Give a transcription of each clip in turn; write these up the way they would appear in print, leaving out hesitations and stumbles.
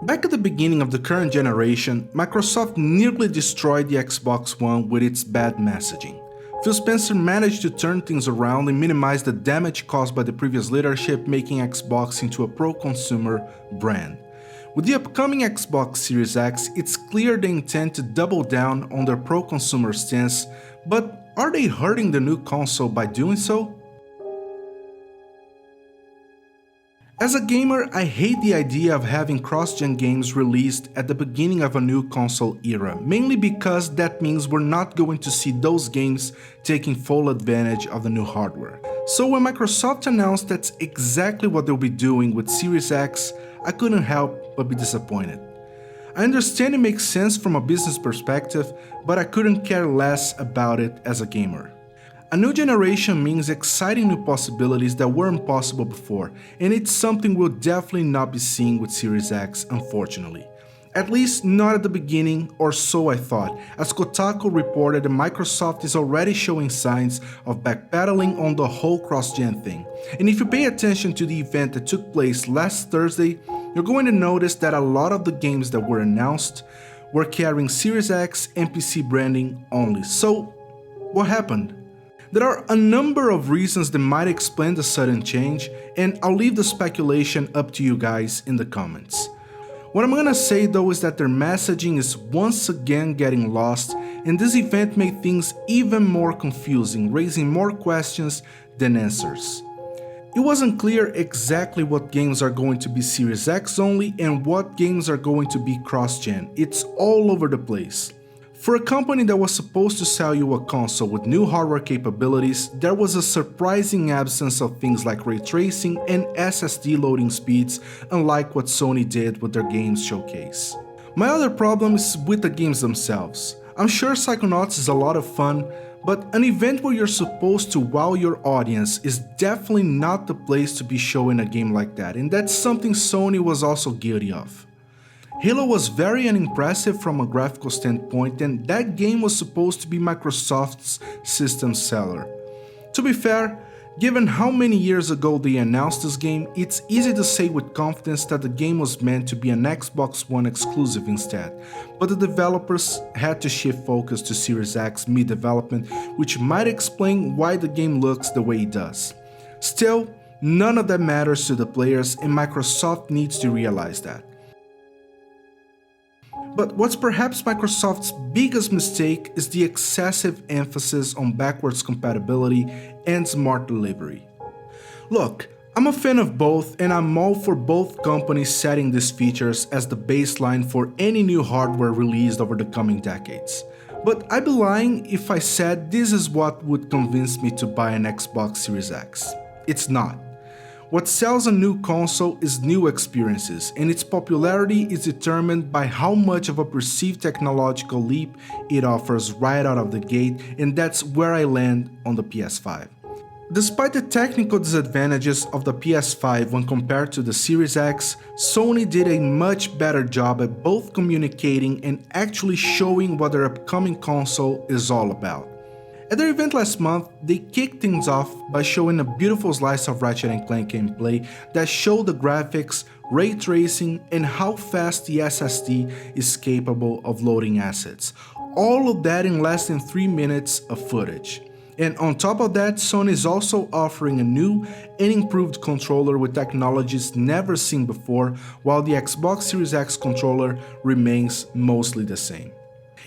Back at the beginning of the current generation, Microsoft nearly destroyed the Xbox One with its bad messaging. Phil Spencer managed to turn things around and minimize the damage caused by the previous leadership, making Xbox into a pro-consumer brand. With the upcoming Xbox Series X, it's clear they intend to double down on their pro-consumer stance, but are they hurting the new console by doing so? As a gamer, I hate the idea of having cross-gen games released at the beginning of a new console era, mainly because that means we're not going to see those games taking full advantage of the new hardware. So when Microsoft announced that's exactly what they'll be doing with Series X, I couldn't help but be disappointed. I understand it makes sense from a business perspective, but I couldn't care less about it as a gamer. A new generation means exciting new possibilities that weren't possible before, and it's something we'll definitely not be seeing with Series X, unfortunately. At least not at the beginning, or so I thought, as Kotaku reported that Microsoft is already showing signs of backpedaling on the whole cross-gen thing. And if you pay attention to the event that took place last Thursday, you're going to notice that a lot of the games that were announced were carrying Series X and PC branding only. So, what happened? There are a number of reasons that might explain the sudden change, and I'll leave the speculation up to you guys in the comments. What I'm gonna say though is that their messaging is once again getting lost, and this event made things even more confusing, raising more questions than answers. It wasn't clear exactly what games are going to be Series X only and what games are going to be cross-gen. It's all over the place. For a company that was supposed to sell you a console with new hardware capabilities, there was a surprising absence of things like ray tracing and SSD loading speeds, unlike what Sony did with their games showcase. My other problem is with the games themselves. I'm sure Psychonauts is a lot of fun, but an event where you're supposed to wow your audience is definitely not the place to be showing a game like that, and that's something Sony was also guilty of. Halo was very unimpressive from a graphical standpoint, and that game was supposed to be Microsoft's system seller. To be fair, given how many years ago they announced this game, it's easy to say with confidence that the game was meant to be an Xbox One exclusive instead, but the developers had to shift focus to Series X mid-development, which might explain why the game looks the way it does. Still, none of that matters to the players, and Microsoft needs to realize that. But what's perhaps Microsoft's biggest mistake is the excessive emphasis on backwards compatibility and smart delivery. Look, I'm a fan of both, and I'm all for both companies setting these features as the baseline for any new hardware released over the coming decades. But I'd be lying if I said this is what would convince me to buy an Xbox Series X. It's not. What sells a new console is new experiences, and its popularity is determined by how much of a perceived technological leap it offers right out of the gate, and that's where I land on the PS5. Despite the technical disadvantages of the PS5 when compared to the Series X, Sony did a much better job at both communicating and actually showing what their upcoming console is all about. At their event last month, they kicked things off by showing a beautiful slice of Ratchet & Clank gameplay that showed the graphics, ray tracing, and how fast the SSD is capable of loading assets. All of that in less than 3 minutes of footage. And on top of that, Sony is also offering a new and improved controller with technologies never seen before, while the Xbox Series X controller remains mostly the same.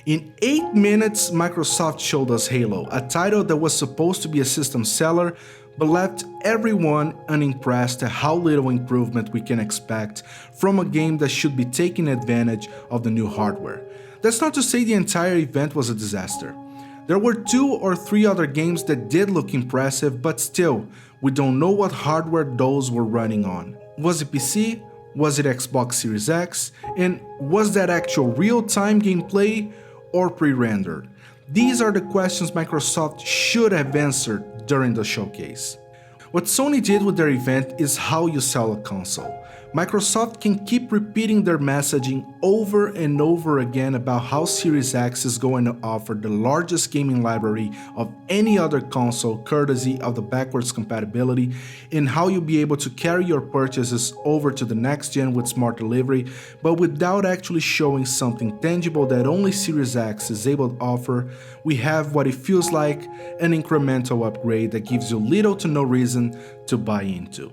In 8 minutes, Microsoft showed us Halo, a title that was supposed to be a system seller, but left everyone unimpressed at how little improvement we can expect from a game that should be taking advantage of the new hardware. That's not to say the entire event was a disaster. There were 2 or 3 other games that did look impressive, but still, we don't know what hardware those were running on. Was it PC? Was it Xbox Series X? And was that actual real-time gameplay or pre-rendered? These are the questions Microsoft should have answered during the showcase. What Sony did with their event is how you sell a console. Microsoft can keep repeating their messaging over and over again about how Series X is going to offer the largest gaming library of any other console courtesy of the backwards compatibility, and how you'll be able to carry your purchases over to the next gen with smart delivery, but without actually showing something tangible that only Series X is able to offer, we have what it feels like an incremental upgrade that gives you little to no reason to buy into.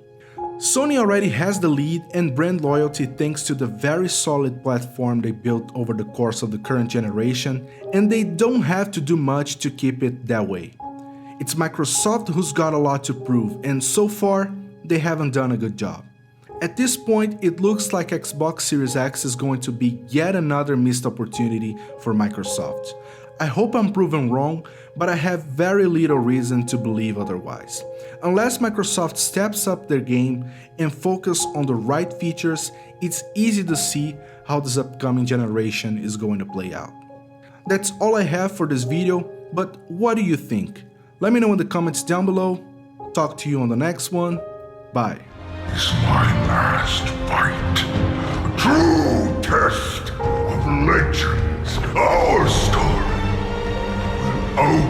Sony already has the lead and brand loyalty thanks to the very solid platform they built over the course of the current generation, and they don't have to do much to keep it that way. It's Microsoft who's got a lot to prove, and so far, they haven't done a good job. At this point, it looks like Xbox Series X is going to be yet another missed opportunity for Microsoft. I hope I'm proven wrong, but I have very little reason to believe otherwise. Unless Microsoft steps up their game and focus on the right features, it's easy to see how this upcoming generation is going to play out. That's all I have for this video, but what do you think? Let me know in the comments down below. Talk to you on the next one. Bye. It's my last fight. A true test of legends. Our story will